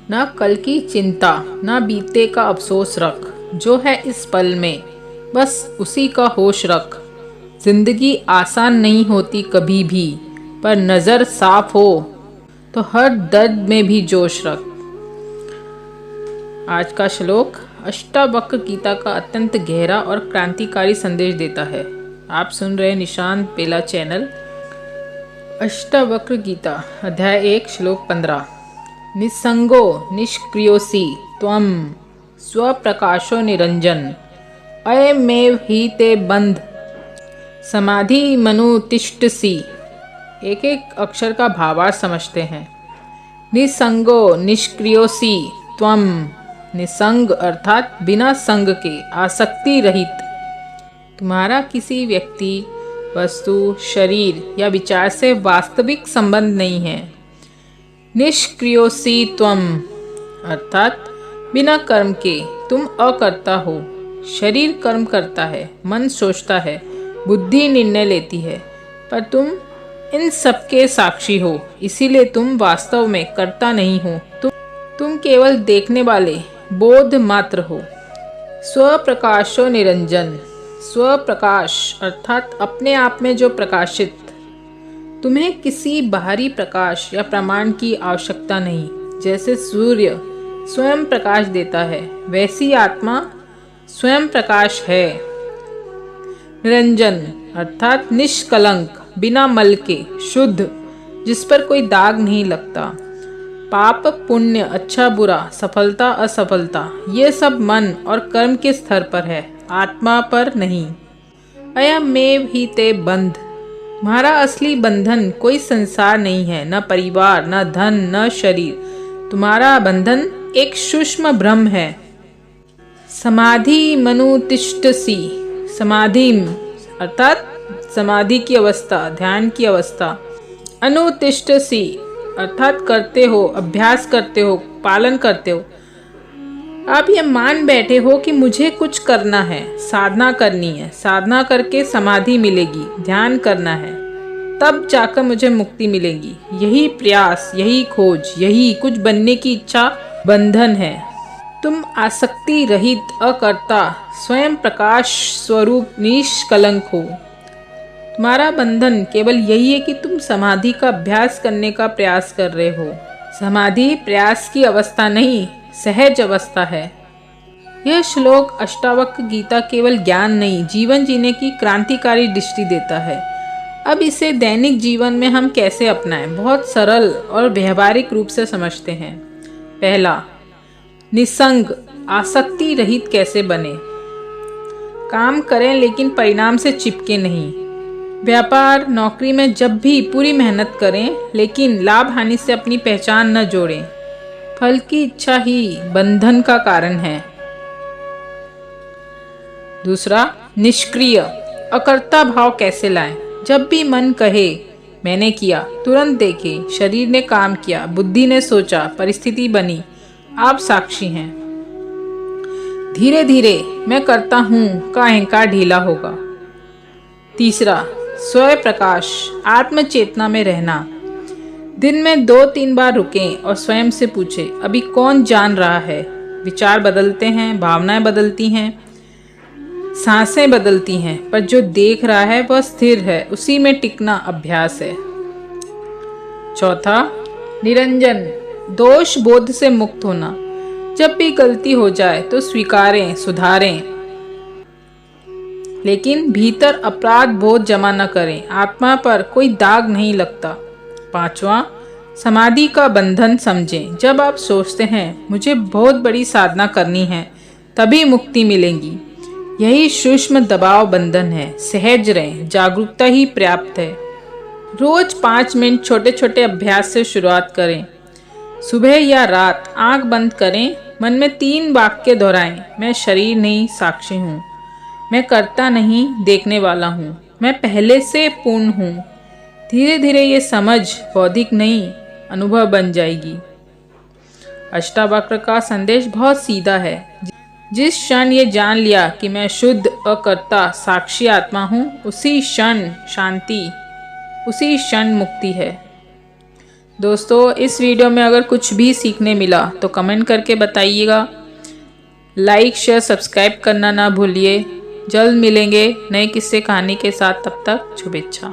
ना कल की चिंता, ना बीते का अफसोस रख। जो है इस पल में, बस उसी का होश रख। जिंदगी आसान नहीं होती कभी भी, पर नज़र साफ हो तो हर दर्द में भी जोश रख। आज का श्लोक अष्टावक्र गीता का अत्यंत गहरा और क्रांतिकारी संदेश देता है। आप सुन रहे निशांत पेला चैनल। अष्टावक्र गीता अध्याय 1 श्लोक 15। निसंगो निष्क्रियोसि त्वं स्वप्रकाशो निरंजन अयमेव हि ते बंध समाधि मनुतिष्ठसि। एक एक अक्षर का भावार्थ समझते हैं। निसंगो निष्क्रियोसि त्वं, निसंग अर्थात बिना संग के, आसक्ति रहित। तुम्हारा किसी व्यक्ति, वस्तु, शरीर या विचार से वास्तविक संबंध नहीं है। निष्क्रियोसि त्वं अर्थात बिना कर्म के तुम अकर्ता हो। शरीर कर्म करता है, मन सोचता है, बुद्धि निर्णय लेती है, पर तुम इन सबके साक्षी हो। इसीलिए तुम वास्तव में कर्ता नहीं हो। तुम केवल देखने वाले, बोध मात्र हो। स्वप्रकाशो निरंजन, स्वप्रकाश अर्थात अपने आप में जो प्रकाशित। तुम्हें किसी बाहरी प्रकाश या प्रमाण की आवश्यकता नहीं। जैसे सूर्य स्वयं प्रकाश देता है, वैसी आत्मा स्वयं प्रकाश है। निरंजन अर्थात निष्कलंक, बिना मल के, शुद्ध, जिस पर कोई दाग नहीं लगता। पाप पुण्य, अच्छा बुरा, सफलता असफलता, ये सब मन और कर्म के स्तर पर है, आत्मा पर नहीं। अयमेव हि ते बंध, तुम्हारा असली बंधन कोई संसार नहीं है, न परिवार, न धन, न शरीर। तुम्हारा बंधन एक सूक्ष्म भ्रम है। समाधि मनुतिष्ठसि, समाधि अर्थात समाधि की अवस्था, ध्यान की अवस्था। अनुतिष्ठसि अर्थात करते हो, अभ्यास करते हो, पालन करते हो। आप ये मान बैठे हो कि मुझे कुछ करना है, साधना करनी है, साधना करके समाधि मिलेगी, ध्यान करना है, तब जाकर मुझे मुक्ति मिलेगी। यही प्रयास, यही खोज, यही कुछ बनने की इच्छा बंधन है। तुम आसक्ति रहित, अकर्ता, स्वयं प्रकाश स्वरूप निष्कलंक हो। तुम्हारा बंधन केवल यही है कि तुम समाधि का अभ्यास करने का प्रयास कर रहे हो। समाधि प्रयास की अवस्था नहीं, सहज अवस्था है। यह श्लोक अष्टावक्र गीता केवल ज्ञान नहीं, जीवन जीने की क्रांतिकारी दृष्टि देता है। अब इसे दैनिक जीवन में हम कैसे अपनाएं, बहुत सरल और व्यवहारिक रूप से समझते हैं। पहला, निसंग, आसक्ति रहित कैसे बने। काम करें लेकिन परिणाम से चिपके नहीं। व्यापार नौकरी में जब भी पूरी मेहनत करें, लेकिन लाभ हानि से अपनी पहचान न जोड़ें। फल की इच्छा ही बंधन का कारण है। दूसरा, निष्क्रिय, अकर्ता भाव कैसे लाएं। जब भी मन कहे मैंने किया, तुरंत देखे, शरीर ने काम किया, बुद्धि ने सोचा, परिस्थिति बनी, आप साक्षी हैं। धीरे धीरे मैं करता हूँ का अहंकार ढीला होगा। तीसरा, स्वयं प्रकाश, आत्म चेतना में रहना। दिन में 2-3 बार रुकें और स्वयं से पूछें, अभी कौन जान रहा है। विचार बदलते हैं, भावनाएं बदलती हैं, सांसें बदलती हैं, पर जो देख रहा है वह स्थिर है। उसी में टिकना अभ्यास है। चौथा, निरंजन, दोष बोध से मुक्त होना। जब भी गलती हो जाए तो स्वीकारें, सुधारें, लेकिन भीतर अपराध बोध जमा न करें। आत्मा पर कोई दाग नहीं लगता। पांचवा, समाधि का बंधन समझें। जब आप सोचते हैं मुझे बहुत बड़ी साधना करनी है, तभी मुक्ति मिलेगी, यही सूक्ष्म दबाव बंधन है। सहज रहें, जागरूकता ही पर्याप्त है। रोज 5 मिनट छोटे छोटे अभ्यास से शुरुआत करें। सुबह या रात आंख बंद करें, मन में 3 वाक्य दोहराएं। मैं शरीर नहीं, साक्षी हूँ। मैं करता नहीं, देखने वाला हूँ। मैं पहले से पूर्ण हूँ। धीरे धीरे ये समझ बौद्धिक नहीं, अनुभव बन जाएगी। अष्टावक्र का संदेश बहुत सीधा है। जिस क्षण ये जान लिया कि मैं शुद्ध अकर्ता साक्षी आत्मा हूँ, उसी क्षण शांति, उसी क्षण मुक्ति है। दोस्तों, इस वीडियो में अगर कुछ भी सीखने मिला तो कमेंट करके बताइएगा। लाइक शेयर सब्सक्राइब करना ना भूलिए। जल्द मिलेंगे नए किस्से कहानी के साथ, तब तक शुभेच्छा।